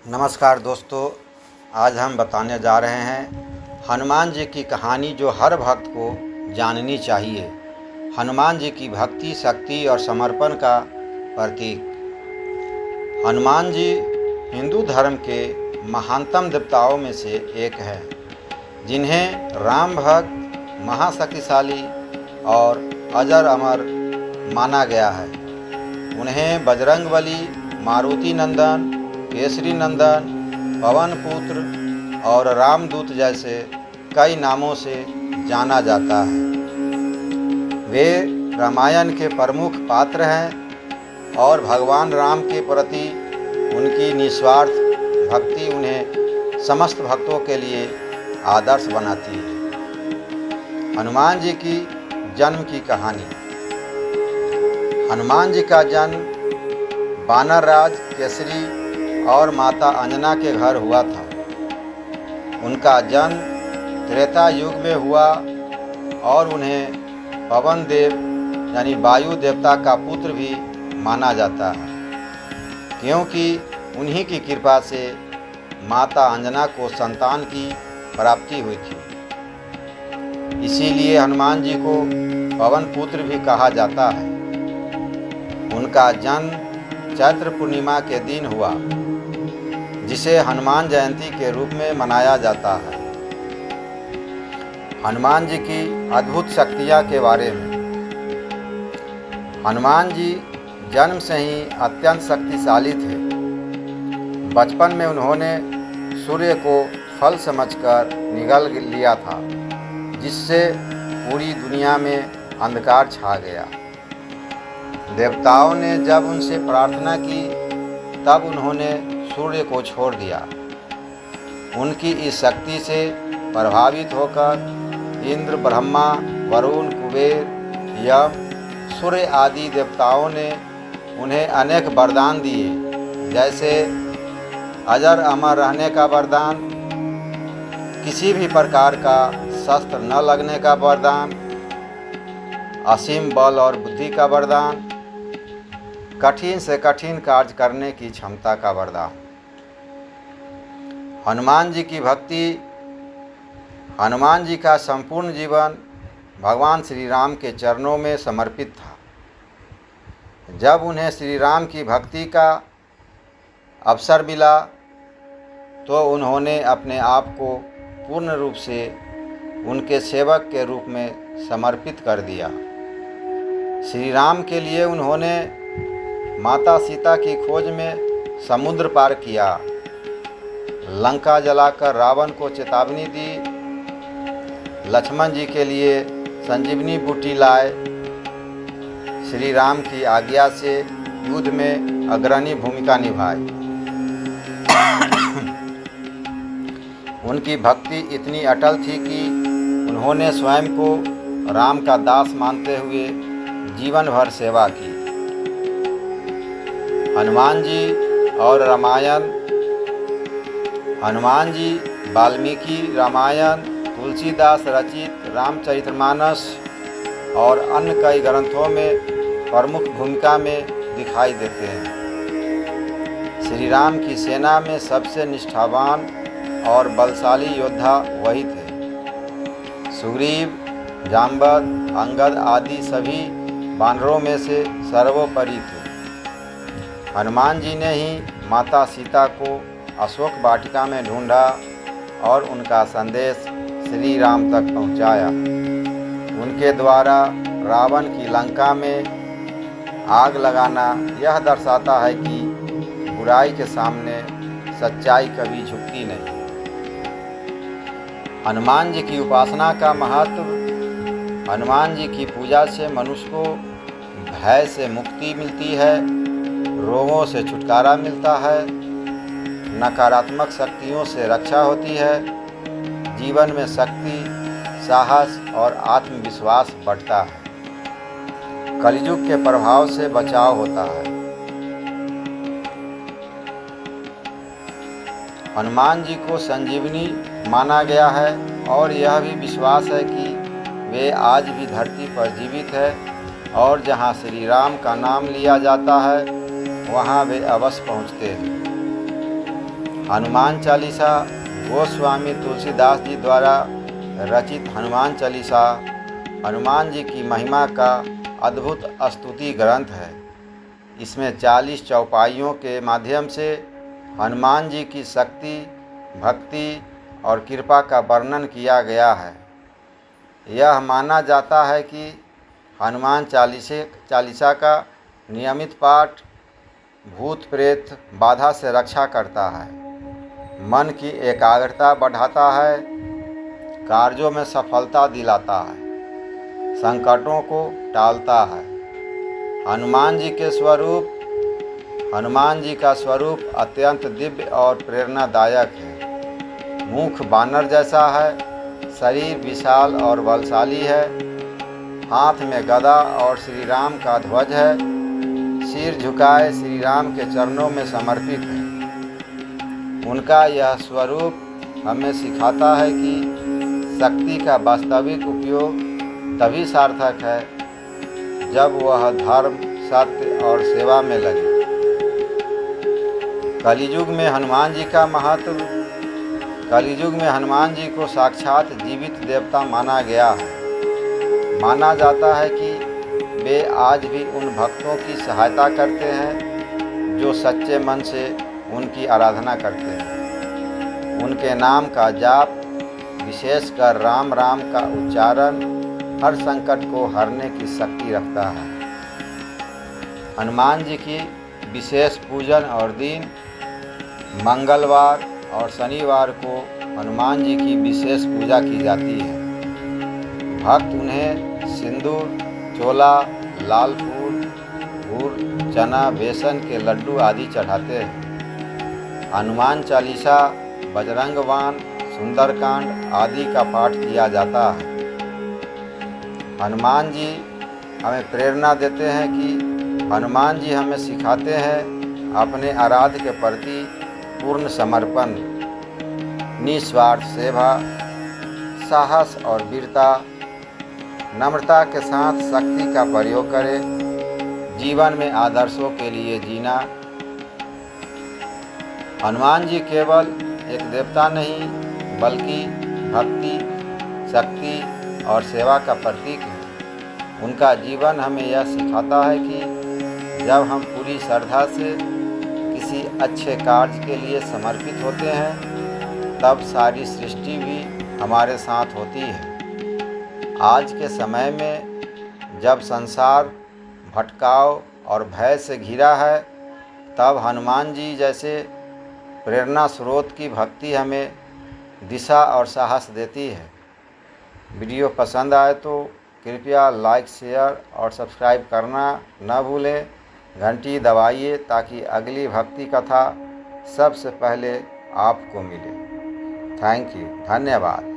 नमस्कार दोस्तों, आज हम बताने जा रहे हैं हनुमान जी की कहानी जो हर भक्त को जाननी चाहिए। हनुमान जी की भक्ति, शक्ति और समर्पण का प्रतीक। हनुमान जी हिंदू धर्म के महानतम देवताओं में से एक हैं, जिन्हें राम भक्त, महाशक्तिशाली और अजर अमर माना गया है। उन्हें बजरंगबली, मारुति नंदन, केसरी नंदन, पवन पुत्र और रामदूत जैसे कई नामों से जाना जाता है। वे रामायण के प्रमुख पात्र हैं और भगवान राम के प्रति उनकी निस्वार्थ भक्ति उन्हें समस्त भक्तों के लिए आदर्श बनाती है। हनुमान जी की जन्म की कहानी। हनुमान जी का जन्म वानर राज केसरी और माता अंजना के घर हुआ था। उनका जन्म त्रेता युग में हुआ और उन्हें पवन देव यानी वायु देवता का पुत्र भी माना जाता है, क्योंकि उन्हीं की कृपा से माता अंजना को संतान की प्राप्ति हुई थी। इसीलिए हनुमान जी को पवन पुत्र भी कहा जाता है। उनका जन्म चैत्र पूर्णिमा के दिन हुआ, जिसे हनुमान जयंती के रूप में मनाया जाता है। हनुमान जी की अद्भुत शक्तियाँ के बारे में। हनुमान जी जन्म से ही अत्यंत शक्तिशाली थे। बचपन में उन्होंने सूर्य को फल समझकर निगल लिया था, जिससे पूरी दुनिया में अंधकार छा गया। देवताओं ने जब उनसे प्रार्थना की, तब उन्होंने सूर्य को छोड़ दिया। उनकी इस शक्ति से प्रभावित होकर इंद्र, ब्रह्मा, वरुण, कुबेर, यम, सूर्य आदि देवताओं ने उन्हें अनेक वरदान दिए, जैसे अजर अमर रहने का वरदान, किसी भी प्रकार का शस्त्र न लगने का वरदान, असीम बल और बुद्धि का वरदान, कठिन से कठिन कार्य करने की क्षमता का वरदान। हनुमान जी की भक्ति। हनुमान जी का संपूर्ण जीवन भगवान श्री राम के चरणों में समर्पित था। जब उन्हें श्री राम की भक्ति का अवसर मिला, तो उन्होंने अपने आप को पूर्ण रूप से उनके सेवक के रूप में समर्पित कर दिया। श्री राम के लिए उन्होंने माता सीता की खोज में समुद्र पार किया, लंका जलाकर रावण को चेतावनी दी, लक्ष्मण जी के लिए संजीवनी बूटी लाए, श्री राम की आज्ञा से युद्ध में अग्रणी भूमिका निभाई। उनकी भक्ति इतनी अटल थी कि उन्होंने स्वयं को राम का दास मानते हुए जीवन भर सेवा की। हनुमान जी और रामायण। हनुमान जी वाल्मीकि रामायण, तुलसीदास रचित रामचरितमानस और अन्य कई ग्रंथों में प्रमुख भूमिका में दिखाई देते हैं। श्री राम की सेना में सबसे निष्ठावान और बलशाली योद्धा वही थे। सुग्रीव, जाम्बद, अंगद आदि सभी वानरों में से सर्वोपरि थे। हनुमान जी ने ही माता सीता को अशोक वाटिका में ढूंढा और उनका संदेश श्री राम तक पहुंचाया। उनके द्वारा रावण की लंका में आग लगाना यह दर्शाता है कि बुराई के सामने सच्चाई कभी झुकती नहीं। हनुमान जी की उपासना का महत्व। हनुमान जी की पूजा से मनुष्य को भय से मुक्ति मिलती है, रोगों से छुटकारा मिलता है, नकारात्मक शक्तियों से रक्षा होती है, जीवन में शक्ति, साहस और आत्मविश्वास बढ़ता है, कलयुग के प्रभाव से बचाव होता है। हनुमान जी को संजीवनी माना गया है और यह भी विश्वास है कि वे आज भी धरती पर जीवित है और जहाँ श्री राम का नाम लिया जाता है, वहाँ वे अवश्य पहुँचते हैं। हनुमान चालीसा गोस्वामी तुलसीदास जी द्वारा रचित हनुमान चालीसा हनुमान जी की महिमा का अद्भुत स्तुति ग्रंथ है। इसमें 40 चौपाइयों के माध्यम से हनुमान जी की शक्ति, भक्ति और कृपा का वर्णन किया गया है। यह माना जाता है कि हनुमान चालीसा का नियमित पाठ भूत प्रेत बाधा से रक्षा करता है, मन की एकाग्रता बढ़ाता है, कार्यों में सफलता दिलाता है, संकटों को टालता है। हनुमान जी का स्वरूप अत्यंत दिव्य और प्रेरणादायक है। मुख बानर जैसा है, शरीर विशाल और बलशाली है, हाथ में गदा और श्री राम का ध्वज है, सिर झुकाए श्री राम के चरणों में समर्पित है। उनका यह स्वरूप हमें सिखाता है कि शक्ति का वास्तविक उपयोग तभी सार्थक है जब वह धर्म, सत्य और सेवा में लगे। कलियुग में हनुमान जी को साक्षात जीवित देवता माना गया है। माना जाता है कि वे आज भी उन भक्तों की सहायता करते हैं जो सच्चे मन से उनकी आराधना करते हैं। उनके नाम का जाप, विशेषकर राम राम का उच्चारण हर संकट को हरने की शक्ति रखता है। हनुमान जी की विशेष पूजन और दिन मंगलवार और शनिवार को हनुमान जी की विशेष पूजा की जाती है। भक्त उन्हें सिंदूर, चोला, लाल फूल, गुड़, चना, बेसन के लड्डू आदि चढ़ाते हैं। हनुमान चालीसा, बजरंग बाण, सुंदरकांड आदि का पाठ किया जाता है। हनुमान जी हमें प्रेरणा देते हैं कि हनुमान जी हमें सिखाते हैं अपने आराध्य के प्रति पूर्ण समर्पण, निस्वार्थ सेवा, साहस और वीरता, नम्रता के साथ शक्ति का प्रयोग करें, जीवन में आदर्शों के लिए जीना। हनुमान जी केवल एक देवता नहीं बल्कि भक्ति, शक्ति और सेवा का प्रतीक है। उनका जीवन हमें यह सिखाता है कि जब हम पूरी श्रद्धा से किसी अच्छे कार्य के लिए समर्पित होते हैं तब सारी सृष्टि भी हमारे साथ होती है। आज के समय में जब संसार भटकाव और भय से घिरा है तब हनुमान जी जैसे प्रेरणा स्रोत की भक्ति हमें दिशा और साहस देती है। वीडियो पसंद आए तो कृपया लाइक, शेयर और सब्सक्राइब करना न भूलें। घंटी दबाइए ताकि अगली भक्ति कथा सबसे पहले आपको मिले। थैंक यू, धन्यवाद।